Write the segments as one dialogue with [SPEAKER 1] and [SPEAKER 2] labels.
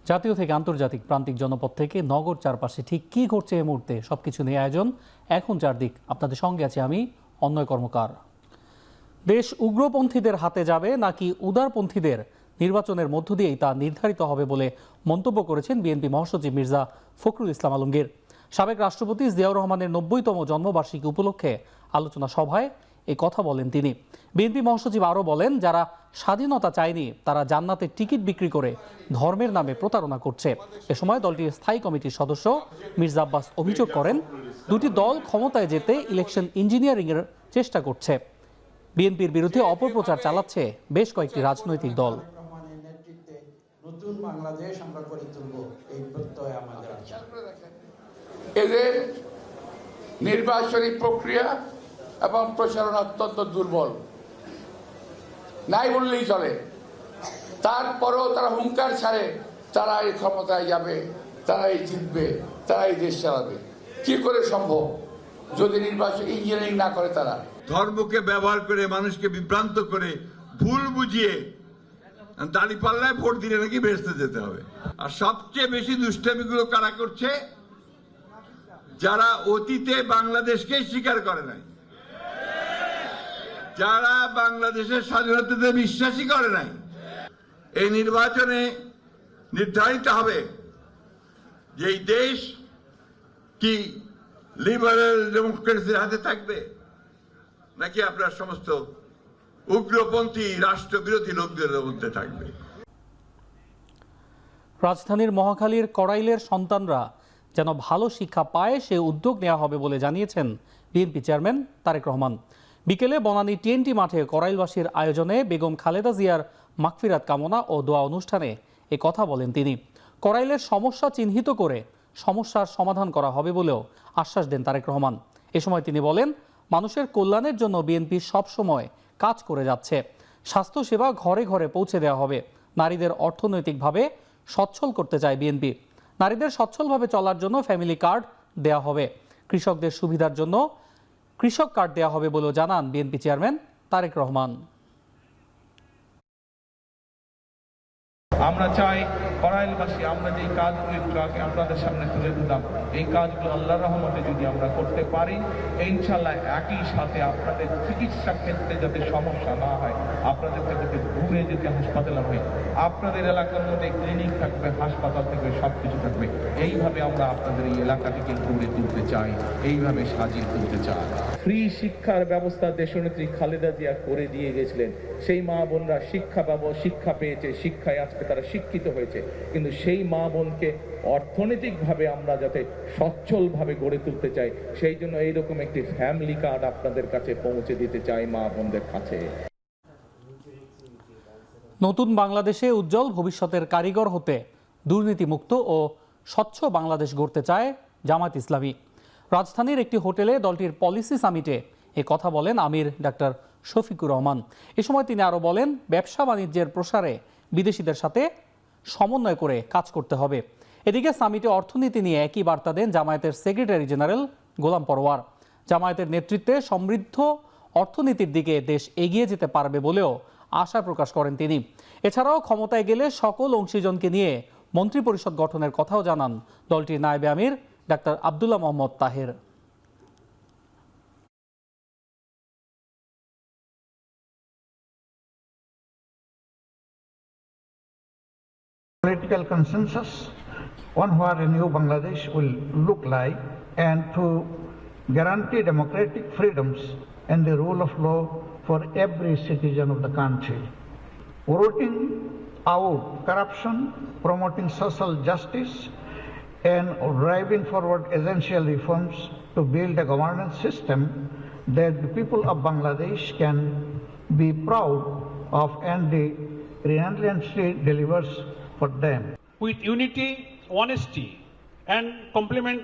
[SPEAKER 1] জাতীয় থেকে আন্তর্জাতিক প্রান্তিক জনপদ থেকে নগর চারপাশে ঠিক কী ঘটছে এই মুহূর্তে সবকিছু নিয়ে আয়োজন এখন চারদিক। আপনাদের সঙ্গে আছি আমি অন্নয় কর্মকার। দেশ উগ্রপন্থীদের হাতে যাবে নাকি উদারপন্থীদের, নির্বাচনের মধ্য দিয়েই তা নির্ধারিত হবে বলে মন্তব্য করেছেন বিএনপি মহাসচিব মির্জা ফখরুল ইসলাম আলমগীর। সাবেক রাষ্ট্রপতি জিয়াউর রহমানের ৯০তম জন্মবার্ষিকী উপলক্ষে আলোচনা সভায় এই কথা বলেন তিনি। বিএনপি মহাসচিব আরও বলেন, যারা স্বাধীনতা চায়নি তারা জান্নাতের টিকিট বিক্রি করে ধর্মের নামে প্রতারণা করছে। এ সময় দলটির স্থায়ী কমিটির সদস্য মির্জা আব্বাস অভিযোগ করেন, দুটি দল ক্ষমতায় যেতে ইলেকশন ইঞ্জিনিয়ারিংয়ের চেষ্টা করছে। বিএনপির বিরুদ্ধে অপপ্রচার চালাচ্ছে বেশ কয়েকটি রাজনৈতিক দল।
[SPEAKER 2] নতুন বাংলাদেশ আমরা গড়ে তুলব, এই প্রত্যয় আমাদের আছে।
[SPEAKER 3] এদের নির্বাচনী প্রক্রিয়া এবং প্রচারণা অত্যন্ত দুর্বল, নাই বললেই চলে। তারপরেও তারা হুঙ্কার ছাড়ে তারা এই ক্ষমতায় যাবে, তারাই জিতবে, তারাই দেশ চালাবে। কি করে সম্ভব যদি নির্বাচন ইঞ্জিনিয়ারিং না করে? তারা
[SPEAKER 4] ধর্মকে ব্যবহার করে মানুষকে বিভ্রান্ত করে ভুল বুঝিয়ে দাঁড়িপাল্লায় ভোট দিলে নাকি বেহেশতে যেতে হবে। আর সবচেয়ে বেশি দুষ্টামিগুলো কারা করছে? যারা অতীতে বাংলাদেশকে স্বীকার করে নাই, যারা বাংলাদেশের স্বাধীনতাতে বিশ্বাসী করে নাই। এই নির্বাচনে নির্ধারিত হবে যে এই দেশ কি লিবারেল ডেমোক্রেসির হাতে থাকবে নাকি আপনার সমস্ত উগ্রপন্থী রাষ্ট্রবিরোধী লোকদের মধ্যে থাকবে।
[SPEAKER 1] রাজধানীর মহাখালীর কড়াইলের সন্তানরা যেন ভালো শিক্ষা পায় সে উদ্যোগ নেওয়া হবে বলে জানিয়েছেন বিএনপি চেয়ারম্যান তারেক রহমান। বিকেলে বনানী টিএনটি মাঠে কড়াইলবাসীর আয়োজনে বেগম খালেদা জিয়ার মাগফিরাত কামনা ও দোয়া অনুষ্ঠানে এ কথা বলেন তিনি। কড়াইলের সমস্যা চিহ্নিত করে সমস্যার সমাধান করা হবে বলেও আশ্বাস দেন তারেক রহমান। এ সময় তিনি বলেন, মানুষের কল্যাণের জন্য বিএনপি সবসময় কাজ করে যাচ্ছে। স্বাস্থ্যসেবা ঘরে ঘরে পৌঁছে দেওয়া হবে। নারীদের অর্থনৈতিকভাবে সচ্ছল করতে চায় বিএনপি। নারীদের সচ্ছলভাবে চলার জন্য ফ্যামিলি কার্ড দেওয়া হবে। কৃষকদের সুবিধার জন্য কৃষক কার্ড দেওয়া হবে বলেও জানান বিএনপি চেয়ারম্যান তারেক রহমান।
[SPEAKER 5] আমরা চাই কড়াইলবাসী আমরা যে কাজগুলো একটু আগে আপনাদের সামনে তুলে দিলাম, এই কাজগুলো আল্লাহর রহমতে যদি আমরা করতে পারি, ইনশাআল্লাহ একই সাথে আপনাদের চিকিৎসা ক্ষেত্রে যাতে সমস্যা না হয়, আপনাদেরকে যাতে দূরে যেতে হাসপাতালে হয়, আপনাদের এলাকার মধ্যে ক্লিনিক থাকবে, হাসপাতাল থাকবে, সব কিছু থাকবে। এইভাবে আমরা আপনাদের এই এলাকাটিকে গড়ে তুলতে চাই, এইভাবে সাজিয়ে তুলতে চাই। ফ্রি শিক্ষার ব্যবস্থা দেশনেত্রী খালেদা জিয়া করে দিয়ে গেছিলেন। সেই মা বোনরা শিক্ষা পেয়েছে, শিক্ষায় আজকে তারা শিক্ষিত হয়েছে। কিন্তু সেই মা বোনকে অর্থনৈতিকভাবে আমরা যাতে সচ্ছলভাবে গড়ে তুলতে চাই, সেই জন্য এইরকম একটি ফ্যামিলি কার্ড আপনাদের কাছে পৌঁছে দিতে চাই মা বোনদের কাছে।
[SPEAKER 1] নতুন বাংলাদেশে উজ্জ্বল ভবিষ্যতের কারিগর হতে দুর্নীতিমুক্ত ও স্বচ্ছ বাংলাদেশ গড়তে চায় জামায়াত ইসলামী। রাজধানীর একটি হোটেলে দলটির পলিসি সামিটে এ কথা বলেন আমির ডাক্তার শফিকুর রহমান। এ সময় তিনি আরও বলেন, ব্যবসা বাণিজ্যের প্রসারে বিদেশিদের সাথে সমন্বয় করে কাজ করতে হবে। এদিকে সামিটে অর্থনীতি নিয়ে একই বার্তা দেন জামায়াতের সেক্রেটারি জেনারেল গোলাম পরোয়ার। জামায়াতের নেতৃত্বে সমৃদ্ধ অর্থনীতির দিকে দেশ এগিয়ে যেতে পারবে বলেও আশা প্রকাশ করেন তিনি। এছাড়াও ক্ষমতায় গেলে সকল অংশীজনকে নিয়ে মন্ত্রিপরিষদ গঠনের কথাও জানান দলটির নায়েবে আমির doctor Abdullah Mohammad Taher.
[SPEAKER 6] Political consensus on what a new Bangladesh will look like, and to guarantee democratic freedoms and the rule of law for every citizen of the country. Rooting out corruption, promoting social justice, and driving forward essential reforms to build a governance system that the people of Bangladesh can be proud of and the relentlessly delivers for them.
[SPEAKER 7] With unity, honesty, and competent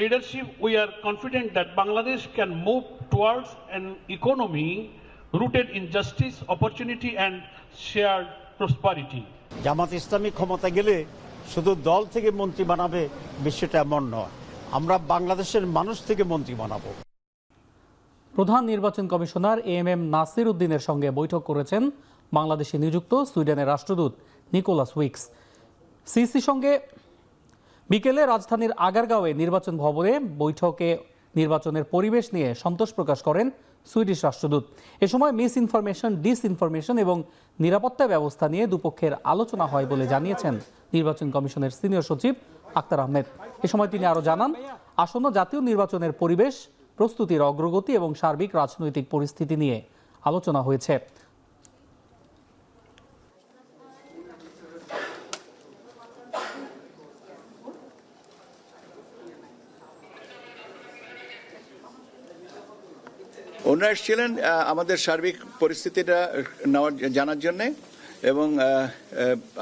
[SPEAKER 7] leadership, we are confident that Bangladesh can move towards an economy rooted in justice, opportunity, and shared prosperity.
[SPEAKER 8] Jamaat Islami ক্ষমতা গেলে শুধু দল থেকে মন্ত্রী বানাবে বিষয়টা এমন নয়, আমরা বাংলাদেশের মানুষ থেকে মন্ত্রী বানাবো।
[SPEAKER 1] প্রধান নির্বাচন কমিশনার এএমএম নাসির উদ্দিনের সঙ্গে বৈঠক করেছেন বাংলাদেশে নিযুক্ত সুইডেনের রাষ্ট্রদূত নিকোলাস উইকস। সিসি সঙ্গে বিকেলে রাজধানীর আগারগাঁওয়ে নির্বাচন ভবনে বৈঠকে নির্বাচনের পরিবেশ নিয়ে সন্তোষ প্রকাশ করেন সুইডিশ রাষ্ট্রদূত। এ সময় মিস ইনফরমেশন, ডিসইনফরমেশন এবং নিরাপত্তা ব্যবস্থা নিয়ে দুপক্ষের আলোচনা হয় বলে জানিয়েছেন নির্বাচন কমিশনের সিনিয়র সচিব আক্তার আহমেদ। এ সময় তিনি আরও জানান, আসন্ন জাতীয় নির্বাচনের পরিবেশ, প্রস্তুতির অগ্রগতি এবং সার্বিক রাজনৈতিক পরিস্থিতি নিয়ে আলোচনা হয়েছে।
[SPEAKER 9] ওনারা এসেছিলেন আমাদের সার্বিক পরিস্থিতিটা জানার জন্যে, এবং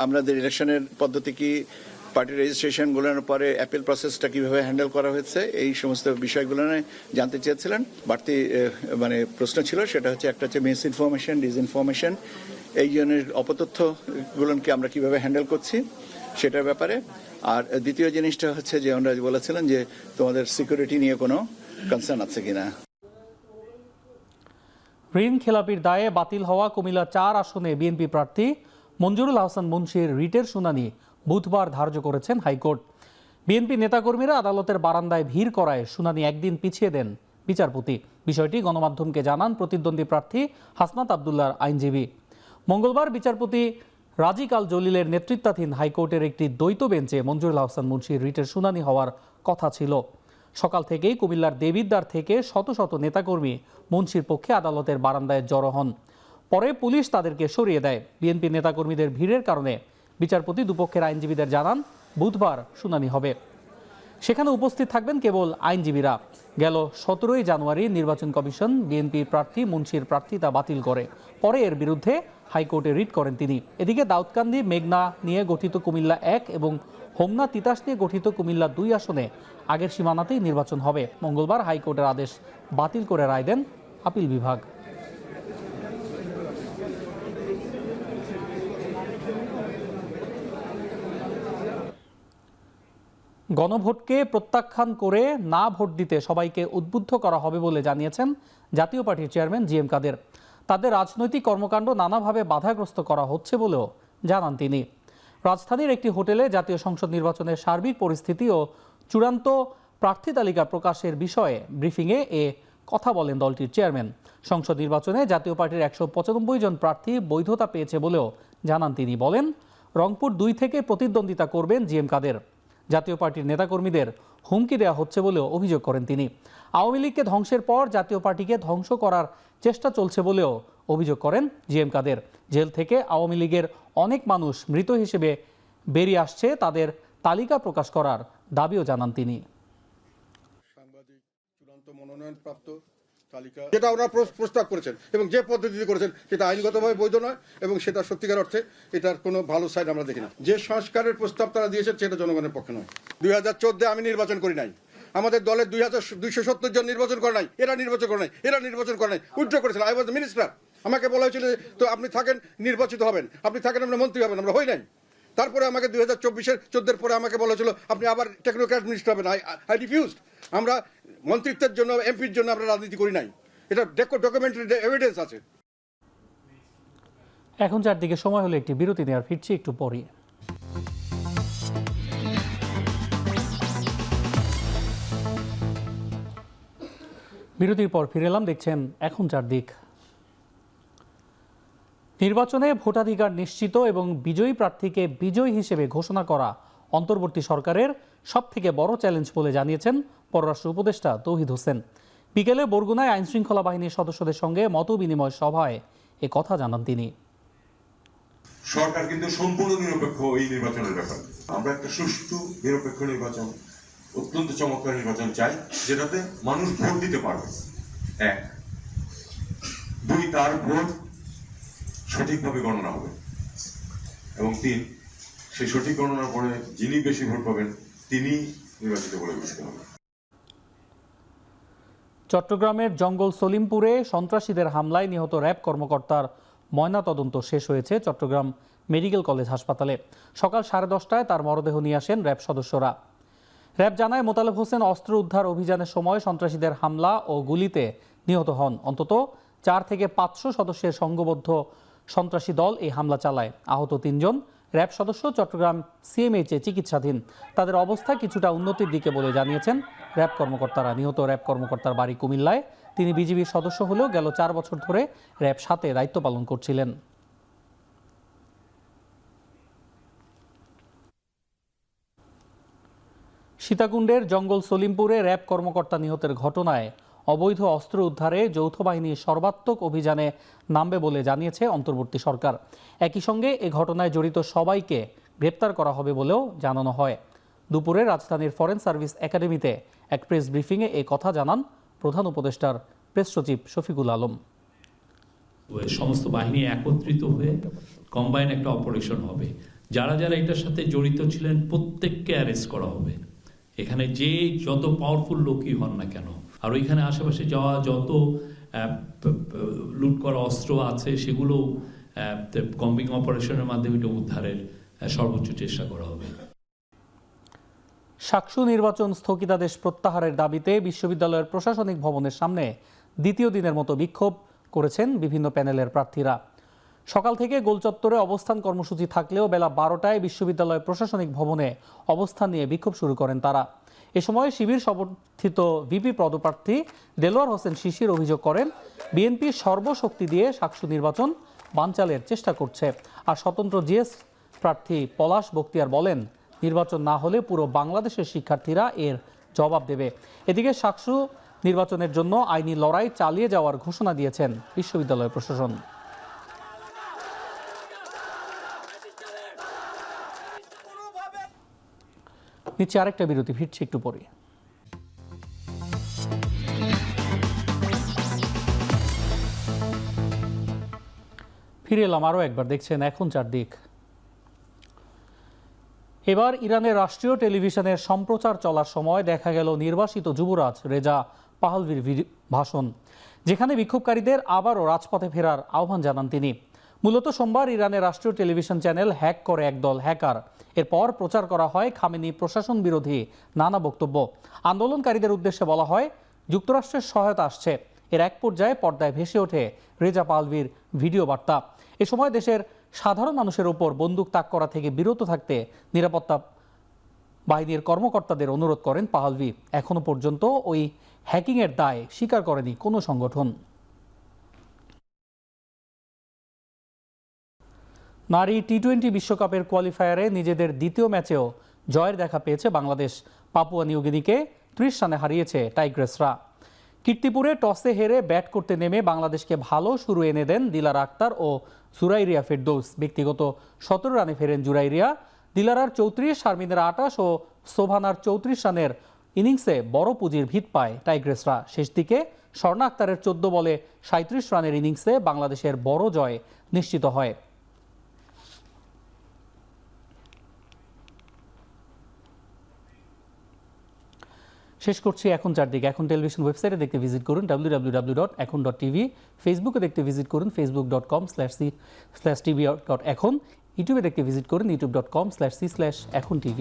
[SPEAKER 9] আমাদের ইলেকশনের পদ্ধতি কি, পার্টি রেজিস্ট্রেশনগুলোর পরে অ্যাপিল প্রসেসটা কিভাবে হ্যান্ডেল করা হয়েছে, এই সমস্ত বিষয়গুলো জানতে চেয়েছিলেন। বাড়তি প্রশ্ন ছিল, সেটা হচ্ছে একটা হচ্ছে মিস ইনফরমেশন, ডিসইনফরমেশন, এই জনের অপতথ্যগুলোকে আমরা কিভাবে হ্যান্ডেল করছি সেটার ব্যাপারে। আর দ্বিতীয় জিনিসটা হচ্ছে যে ওনারা বলেছিলেন যে তোমাদের সিকিউরিটি নিয়ে কোনো কনসার্ন আছে কিনা।
[SPEAKER 1] ঋণ খেলাপির দায়ে বাতিল হওয়া কুমিল্লা 4 আসনে বিএনপি প্রার্থী মঞ্জুরুল আহসান মুন্সির রিটের শুনানি বুধবার ধার্য করেছেন হাইকোর্ট। বিএনপি নেতাকর্মীরা আদালতের বারান্দায় ভিড় করায় শুনানি একদিন পিছিয়ে দেন বিচারপতি। বিষয়টি গণমাধ্যমকে জানান প্রতিদ্বন্দ্বী প্রার্থী হাসনাত আবদুল্লাহর আইনজীবী। মঙ্গলবার বিচারপতি রাজিক আল জলিলের নেতৃত্বাধীন হাইকোর্টের একটি দ্বৈত বেঞ্চে মঞ্জুরুল আহসান মুন্সির রিটের শুনানি হওয়ার কথা ছিল। সকাল থেকেই কুমিল্লার দেবিদ্বার থেকে শত শত নেতাকর্মী মুন্সির পক্ষে আদালতের বারান্দায় জড়ো হন। পরে পুলিশ তাদেরকে সরিয়ে দেয়। বিএনপি নেতাকর্মীদের ভিড়ের কারণে বিচারপতি দুপক্ষের আইনজীবীদের জানান বুধবার শুনানি হবে। সেখানে উপস্থিত থাকবেন কেবল আইনজীবীরা। গেল 17 জানুয়ারি নির্বাচন কমিশন বিএনপি প্রার্থী মুন্সির প্রার্থিতা বাতিল করে। পরে এর বিরুদ্ধে হাইকোর্টে রিট করেন তিনি। এদিকে দাউদকান্দি, মেঘনা নিয়ে গঠিত কুমিল্লা 1 এবং হোমনা তিতাস নিয়ে গঠিত কুমিল্লা 2 আসনে আগের সীমানাতেই নির্বাচন হবে। মঙ্গলবার হাইকোর্টের আদেশ বাতিল করে রায় দেন আপিল বিভাগ। গণভোটকে প্রত্যাখ্যান করে না ভোট দিতে সবাইকে উদ্বুদ্ধ করা হবে বলে জানিয়েছেন জাতীয় পার্টির চেয়ারম্যান জি এম কাদের। তাদের রাজনৈতিক কর্মকাণ্ড নানাভাবে বাধাগ্রস্ত করা হচ্ছে বলেও জানান তিনি। রাজধানীর একটি হোটেলে জাতীয় সংসদ নির্বাচনের সার্বিক পরিস্থিতি ও চূড়ান্ত প্রার্থী তালিকা প্রকাশের বিষয়ে ব্রিফিংয়ে এ কথা বলেন দলটির চেয়ারম্যান। সংসদ নির্বাচনে জাতীয় পার্টির 195 জন প্রার্থী বৈধতা পেয়েছে বলেও জানান তিনি। বলেন, রংপুর 2 থেকে প্রতিদ্বন্দ্বিতা করবেন জি এম কাদের। জাতীয় পার্টির নেতাকর্মীদের হুমকি দেওয়া হচ্ছে বলেও অভিযোগ করেন তিনি। আওয়ামী লীগকে ধ্বংসের পর জাতীয় পার্টিকে ধ্বংস করার চেষ্টা চলছে বলেও অভিযোগ করেন জি এম কাদের। জেল থেকে আওয়ামী লীগের অনেক মানুষ মৃত হিসেবে বেরিয়ে আসছে, তাদের তালিকা প্রকাশ করার দাবিও জানান তিনি।
[SPEAKER 10] সাংবাদিক চূড়ান্ত মনোনয়নপ্রাপ্ত তালিকা যেটা ওনারা প্রস্তাব করেছেন এবং যে পদ্ধতিতে করেছেন সেটা আইনগতভাবে বৈধ নয়, এবং সেটা সত্যিকার অর্থে এটার কোনো ভালো সাইড আমরা দেখি না। যে সংস্কারের প্রস্তাব তারা দিয়েছেন সেটা জনগণের পক্ষে নয়। 2014 আমি নির্বাচন করি নাই, আমাদের দলের 2270 জন নির্বাচন করে নাই, এরা নির্বাচন করে নাই, এরা নির্বাচন করে নাই, উইথড্র করেছিল। I was the minister. আমাকে বলা হয়েছিল তো আপনি থাকেন, নির্বাচিত হবেন, আপনি থাকেন, আমরা মন্ত্রী হবেন, আমরা হই নাই। তারপরে আমাকে 2014 পরে আমাকে বলা হয়েছিল আপনি আবার টেকনোক্র্যাট মিনিস্টার হবেন। I refused. আমরা মন্ত্রিত্বের জন্য, এমপির জন্য আমরা রাজনীতি করি নাই। এটা ডকুমেন্টারি এভিডেন্স আছে।
[SPEAKER 1] এখন 4 দিকে সময় হলো একটি বিরতি নেওয়ার, ফিরছি একটু পরে। বিরতির পর ফিরে এলাম, দেখছেন এখন 4 দিক। নির্বাচনে ভোটাধিকার নিশ্চিত এবং বিজয়ী প্রার্থীকে বিজয়ী হিসেবে ঘোষণা করা অন্তর্বর্তী সরকারের সবথেকে বড় চ্যালেঞ্জ বলে জানিয়েছেন পররাষ্ট্র উপদেষ্টা তৌহিদ হোসেন। বিকেলে বরগুনায় আইনশৃঙ্খলা বাহিনীর সদস্যদের সঙ্গে মত বিনিময় সভায় এ কথা জানান তিনি।
[SPEAKER 11] সরকার কিন্তু সম্পূর্ণ নিরপেক্ষ এই নির্বাচনের ব্যাপারে। আমরা একটা সুষ্ঠু নিরপেক্ষ নির্বাচন, অত্যন্ত চমৎকার নির্বাচন চাই, যেটাতে মানুষ ভোট দিতে পারবে। 1, 2, তার ভোট সঠিকভাবে গণনা হবে, এবং 3, সেই সঠিক গণনার পরে যিনি বেশি ভোট পাবেন তিনি নির্বাচিত বলে ঘোষিত হবেন।
[SPEAKER 1] চট্টগ্রামের জঙ্গল সলিমপুরে সন্ত্রাসীদের হামলায় নিহত র্যাব কর্মকর্তার ময়নাতদন্ত শেষ হয়েছে চট্টগ্রাম মেডিকেল কলেজ হাসপাতালে। সকাল 10:30টায় তার মরদেহ নিয়ে আসেন র্যাব সদস্যরা। র্যাব জানায়, মোতালেব হোসেন অস্ত্র উদ্ধার অভিযানের সময় সন্ত্রাসীদের হামলা ও গুলিতে নিহত হন। অন্তত 4 থেকে 500 সদস্যের সংঘবদ্ধ সন্ত্রাসী দল এই হামলা চালায়। আহত 3 জন র্যাব সদস্য চট্টগ্রাম সিএমএইচে চিকিৎসাধীন। তাদের অবস্থা কিছুটা উন্নতির দিকে বলে জানিয়েছেন র্যাব কর্মকর্তারা। নিহত র্যাব কর্মকর্তার বাড়ি কুমিল্লায়। তিনি বিজিবির সদস্য হলেও গেল 4 বছর ধরে র্যাব 7-এ দায়িত্ব পালন করছিলেন। সীতাকুণ্ডের জঙ্গল সলিমপুরে র্যাব কর্মকর্তা নিহতের ঘটনায় অবৈধ অস্ত্র উদ্ধারে যৌথ বাহিনী সর্বাত্মক অভিযানে নামবে বলে জানিয়েছে অন্তর্বর্তী সরকার। একই সঙ্গে এ ঘটনায় জড়িত সবাইকে গ্রেপ্তার করা হবে বলেও জানানো হয়। দুপুরে রাজধানীর ফরেন সার্ভিস একাডেমিতে এক প্রেস ব্রিফিংয়ে এ কথা জানান প্রধান উপদেষ্টার প্রেস সচিব শফিকুল আলম।
[SPEAKER 12] সমস্ত বাহিনী একত্রিত হয়ে কম্বাইন একটা অপারেশন হবে। যারা যারা এটার সাথে জড়িত ছিলেন প্রত্যেককে অ্যারেস্ট করা হবে। এখানে যে যত পাওয়ারফুল লোকই হন না কেন, আর ওইখানে আশেপাশে যাওয়া যত লুট করা অস্ত্র আছে সেগুলো কম্বিং অপারেশনের মাধ্যমে এটা উদ্ধারের সর্বোচ্চ চেষ্টা করা হবে।
[SPEAKER 1] সাকসু নির্বাচন স্থগিতাদেশ প্রত্যাহারের দাবিতে বিশ্ববিদ্যালয়ের প্রশাসনিক ভবনের সামনে দ্বিতীয় দিনের মতো বিক্ষোভ করেছেন বিভিন্ন প্যানেলের প্রার্থীরা। সকাল থেকে গোলচত্বরে অবস্থান কর্মসূচি থাকলেও বেলা 12টায় বিশ্ববিদ্যালয় প্রশাসনিক ভবনে অবস্থান নিয়ে বিক্ষোভ শুরু করেন তারা। এ সময় শিবির সমর্থিত ভিপি পদপ্রার্থী দেলোয়ার হোসেন শিশির অভিযোগ করেন, বিএনপি সর্বশক্তি দিয়ে সাকসু নির্বাচন বানচালের চেষ্টা করছে। আর স্বতন্ত্র জিএস প্রার্থী পলাশ বখতিয়ার বলেন, নির্বাচন না হলে পুরো বাংলাদেশের শিক্ষার্থীরা এর জবাব দেবে। এদিকে সাকসু নির্বাচনের জন্য আইনি লড়াই চালিয়ে যাওয়ার ঘোষণা দিয়েছেন বিশ্ববিদ্যালয় প্রশাসন। নিচে আরেকটা বিরতি, ফিরছি একটু পরে। ফিরে এলাম আরও একবার, দেখছেন এখন চারদিক। এবার ইরানের রাষ্ট্রীয় টেলিভিশনের সম্প্রচার চলার সময় দেখা গেল নির্বাসিত যুবরাজ রেজা পাহলভির ভাষণ, যেখানে বিক্ষোভকারীদের আবারও রাজপথে ফেরার আহ্বান জানান তিনি। মূলত সোমবার ইরানের রাষ্ট্রীয় টেলিভিশন চ্যানেল হ্যাক করে একদল হ্যাকার। এরপর প্রচার করা হয় খামেনি প্রশাসন বিরোধী নানা বক্তব্য। আন্দোলনকারীদের উদ্দেশ্যে বলা হয় যুক্তরাষ্ট্রের সহায়তা আসছে। এর এক পর্যায়ে পর্দায় ভেসে ওঠে রেজা পাহলভির ভিডিও বার্তা। এ সময় দেশের সাধারণ মানুষের ওপর বন্দুক তাক করা থেকে বিরত থাকতে নিরাপত্তা বাহিনীর কর্মকর্তাদের অনুরোধ করেন পাহলভি। এখনো পর্যন্ত ওই হ্যাকিংয়ের দায় স্বীকার করেনি কোনো সংগঠন। নারী টি-20 বিশ্বকাপের কোয়ালিফায়ারে নিজেদের দ্বিতীয় ম্যাচেও জয়ের দেখা পেয়েছে বাংলাদেশ। পাপুয়া নিউগিনিকে 30 রানে হারিয়েছে টাইগ্রেসরা। কীর্তিপুরে টসে হেরে ব্যাট করতে নেমে বাংলাদেশকে ভালো শুরু এনে দেন দিলারা আক্তার ও জুরাইরিয়া ফেরদৌস। ব্যক্তিগত 17 রানে ফেরেন জুরাইরিয়া। দিলারার 34, শারমিনের 28 ও সোভানার 34 রানের ইনিংসে বড় পুঁজির ভিত পায় টাইগ্রেসরা। শেষ দিকে স্বর্ণা আক্তারের 14 বলে 37 রানের ইনিংসে বাংলাদেশের বড় জয় নিশ্চিত হয়। শেষ করছি এখন চারদিকে। এখন টেলিভিশন ওয়েবসাইটে দেখতে ভিজিট করুন www.ekhon.tv, ফেসবুকে দেখতে ভিজিট করুন facebook.com/c/tv.ekhon, ইউটিউবে দেখতে ভিজিট করুন youtube.com/c/ekhon tv।